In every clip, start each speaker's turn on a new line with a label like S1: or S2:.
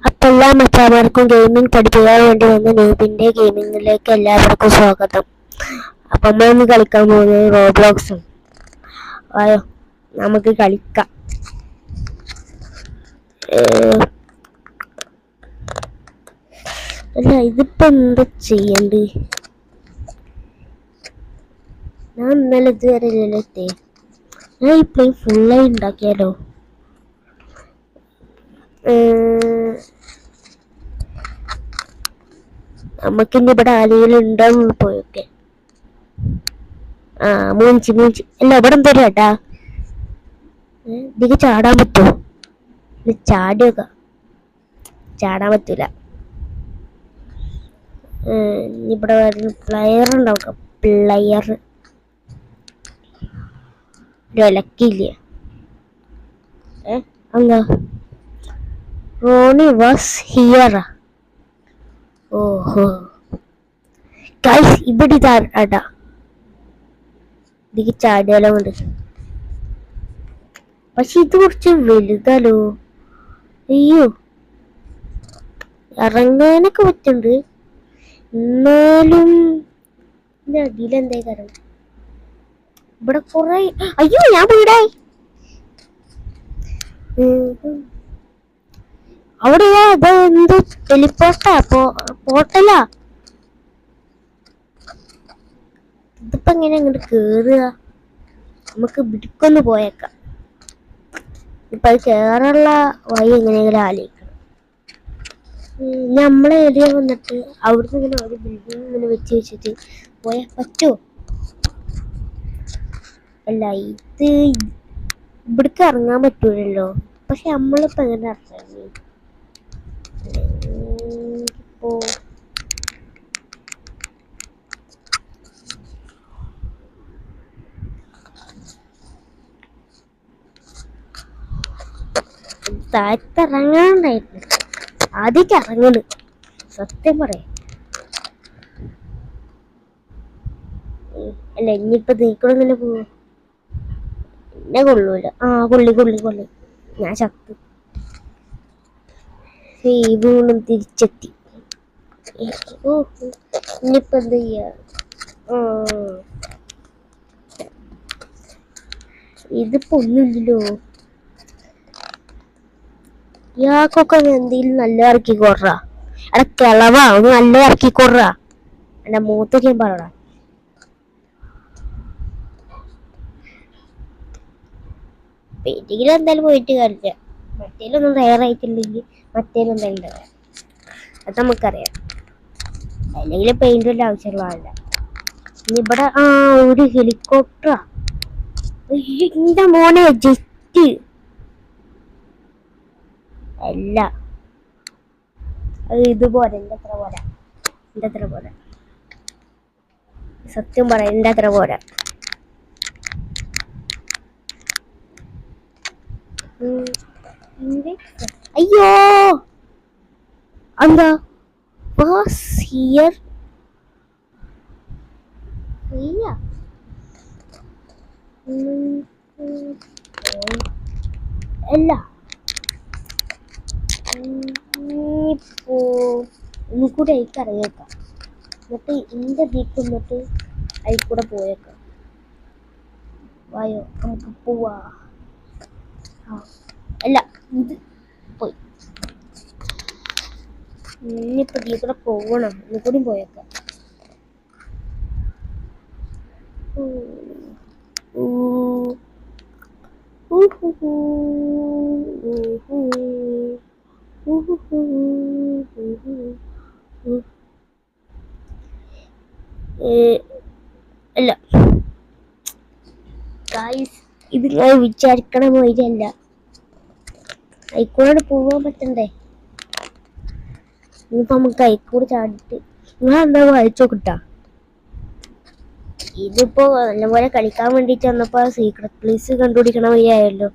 S1: അപ്പം എല്ലാ മച്ചാമാർക്കും ഗെയിമിംഗ് പഠിപ്പിക്കാൻ വേണ്ടി വന്ന നൂബിൻ്റെ ഗെയിമിങ്ങിലേക്ക് എല്ലാവർക്കും സ്വാഗതം. അപ്പം നമ്മളിന്ന് കളിക്കാൻ പോകുന്നത് റോബ്ലോക്സ് ആണ്. ആയോ, നമുക്ക് കളിക്കാം. അല്ല, ഇതിപ്പോൾ എന്താ ചെയ്യണ്ട്? ഞാൻ ഇന്നലെ ഇതുവരെ എത്തി. ഞാൻ ഈ പ്ലേ ഫുള്ളായി ഉണ്ടാക്കിയാലോ? നമുക്കിന്ന് ഇവിടെ ആരെങ്കിലും ഉണ്ടാവുള്ളൂ പോയൊക്കെ. മൂഞ്ചി അല്ല, ഇവിടെ എന്തോരം ഏട്ടാ ഇതിക്ക് ചാടാൻ പറ്റുമോ? ചാടിയൊക്കെ ചാടാൻ പറ്റൂല. ഇവിടെ വരുന്ന പ്ലെയർ ഉണ്ടാവും. പ്ലെയർ വിലക്കില്ലേ? എന്താ റോണി വാസ് ഹിയർ. ഓഹോ ഗൈസ്, ഇവിടെ ഇതാടാ ഇതിക്ക് ചാടിയാലോ കൊണ്ട്. പക്ഷെ ഇത് കുറച്ച് വലുതാലോ. അയ്യോ, ഇറങ്ങാനൊക്കെ പറ്റുന്നുണ്ട്. എന്നാലും അടിയിലെന്തേ കാരണം ഇവിടെ കുറെ. അയ്യോ, ഞാൻ വീടായി. അവിടെ എന്ത് ടെലിപ്പോർട്ടാ? പോർട്ടലാ? ഇതിപ്പോ എങ്ങനെ അങ്ങോട്ട് കേറുക? നമുക്ക് ഇവിടേക്കൊന്ന് പോയേക്കാം. ഇപ്പൊ അത് കേറാനുള്ള വഴി എങ്ങനെയെങ്കിലും ആലോചിക്കണം. നമ്മളെ ഏരിയ വന്നിട്ട് അവിടുന്ന് ഇങ്ങനെ ഒരു ബിൽഡിംഗ് ഇങ്ങനെ വെച്ചിട്ട് പോയാൽ പറ്റുമോ? അല്ല, ഇത് ഇവിടേക്ക് ഇറങ്ങാൻ പറ്റൂലല്ലോ. പക്ഷെ നമ്മളിപ്പോ എങ്ങനെ ഇറങ്ങി? ഇപ്പോ താഴത്തിറങ്ങാണ്ടായിരുന്നു. ആദ്യക്ക് ഇറങ്ങണ്, സത്യം പറയാം. അല്ല, ഇനിയിപ്പോ നീക്കൂടെ ഇങ്ങനെ പോവും. എന്നെ കൊള്ളൂല. കൊള്ളി ഞാൻ ചത്തു. വീണ്ടും തിരിച്ചെത്തി. ഇനിയിപ്പോ എന്ത് ചെയ്യാ? ഇതിപ്പോ ഒന്നുമില്ലല്ലോ. ഇയാൾക്കൊക്കെ എന്തെങ്കിലും നല്ല ഇറക്കിക്കൊറാ. എടാ കിളവാ, ഒന്ന് നല്ല ഇറക്കിക്കൊറാ. എന്റെ മൂത്തൊക്കെ പറടാ. പെയിന്റിങ്ങിൽ എന്തായാലും പോയിട്ട് കളിക്കാം. മറ്റേലൊന്നും തയ്യാറായിട്ടില്ലെങ്കിൽ മറ്റേലും എന്തായാലും തയ്യാറാ. അത് നമുക്കറിയാം. അല്ലെങ്കിൽ പെയിന്റിന്റെ ആവശ്യമുള്ളതല്ല. ഇനി ഇവിടെ ഒരു ഹെലികോപ്റ്ററാ. എന്റെ മോനെ, ജെറ്റ് അല്ല, അത് ഇതുപോലെ എൻ്റെ അത്ര പോരാ. സത്യം പറയാം, എൻ്റെ അത്ര പോരാ. അയ്യോ, എന്താ വാസ് ഹിയർ? അല്ല, ഒന്നുകൂടി അയക്ക് അറിയേക്കാം. എന്നിട്ട് ഇന്റെ വീട്ടിൽ നിന്നിട്ട് അയക്കൂടെ പോയേക്കാം. വായോ, നമുക്ക് പോവാ. അല്ല, ഇത് പോയി. ഇനിയിപ്പോ ഈ കൂടെ പോകണം. ഒന്നുകൂടി പോയേക്കാം. അല്ല ഗായ്സ്, ഇത് ഞാൻ വിചാരിക്കണ മാതിരിയല്ല. അയക്കൂടെ പോവാൻ പറ്റണ്ടേ? ഇനിയിപ്പോ നമുക്ക് അയക്കൂടെ ചാടിട്ട് ഞാൻ എന്താ വായിച്ചോ കിട്ടാ. ഇതിപ്പോ നല്ലപോലെ കളിക്കാൻ വേണ്ടിട്ട് വന്നപ്പോ സീക്രട്ട് പ്ലേസ് കണ്ടുപിടിക്കണ വഴിയായല്ലോ.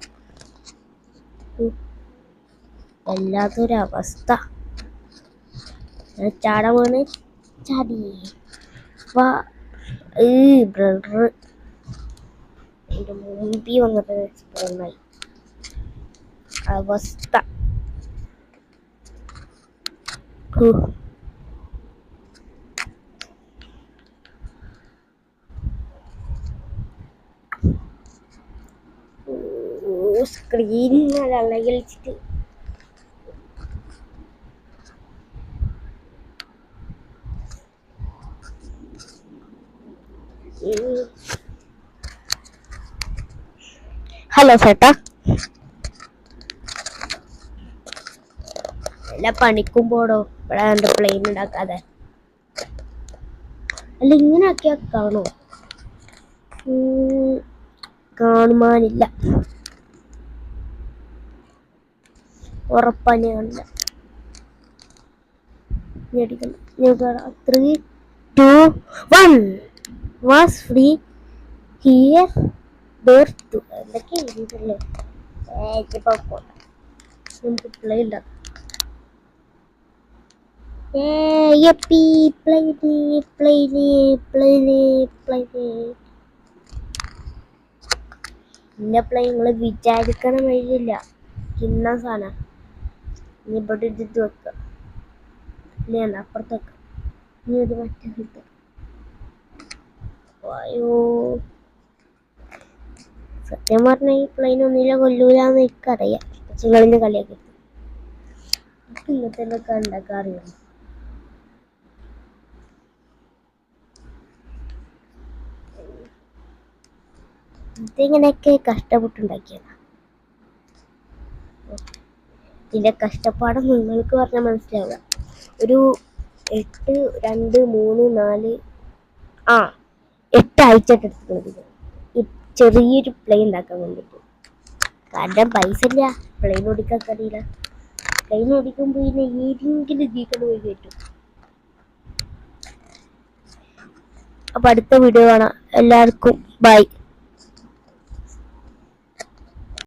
S1: വല്ലാത്തൊരവസ്ഥ. ചാടാൻ പോണ്. ചാടി ബ്രദർ എന്റെ മുമ്പിൽ വന്നിട്ട് സ്പോണായി. അവസ്ഥ സ്ക്രീൻ നല്ല കളിച്ചിട്ട് ഹലോ ചേട്ടാ, എല്ലാ പണിക്കും പോടോ. ഇവിടെ എന്താ പ്ലെയിൻ ഉണ്ടാക്കാതെ? അല്ല ഇങ്ങനെ ആക്കിയാ കാണോ? കാണുവാനില്ല, ഉറപ്പാണ് കാണില്ല. 3, 2, 1 വാസ് ഫ്രീ ഹിയർ ബെർത്തു എന്തൊക്കെ എഴുതിയിട്ടല്ലേ. നമുക്ക് പ്ലേ ഉണ്ടാക്കാം. പിന്നെ പ്ലേ നിങ്ങള് വിചാരിക്കണ വഴിയില്ല. ഇന്ന സാധനം ഇനി ഇവിടെ ഇട്ടിട്ട് വെക്കാം. ഇല്ല അപ്പുറത്ത് വെക്കാം. ഇനി ഒരു മറ്റേ കിട്ടും. വായോ, സത്യം പറഞ്ഞ ഈ പ്ലെയിൻ ഒന്നില്ല കൊല്ലൂലെന്ന് എനിക്കറിയാം. പക്ഷെ നിങ്ങളിന്ന് കളിയാക്കി ഇങ്ങനത്തെ ഉണ്ടാക്കാൻ അറിയാം. ഇതിങ്ങനെയൊക്കെ കഷ്ടപ്പെട്ടുണ്ടാക്കിയതാ. ഇതിന്റെ കഷ്ടപ്പാട് നിങ്ങൾക്ക് പറഞ്ഞാൽ മനസ്സിലാവുക. ഒരു 8, 2, 3, 4 8 ആഴ്ച എടുത്തിട്ടുണ്ട് ഈ ചെറിയൊരു പ്ലെയിൻ ഉണ്ടാക്കാൻ വേണ്ടിയിട്ട്. കാരണം പൈസ ഇല്ല, പ്ലെയിൻ ഓടിക്കാൻ അറിയില്ല. പ്ലെയിൻ ഓടിക്കുമ്പോൾ ഇതിനെ ഏതെങ്കിലും ജീക്കൊണ്ട് പോയി കയറ്റും. അപ്പൊ അടുത്ത വീഡിയോ കാണാം. എല്ലാവർക്കും ബൈ.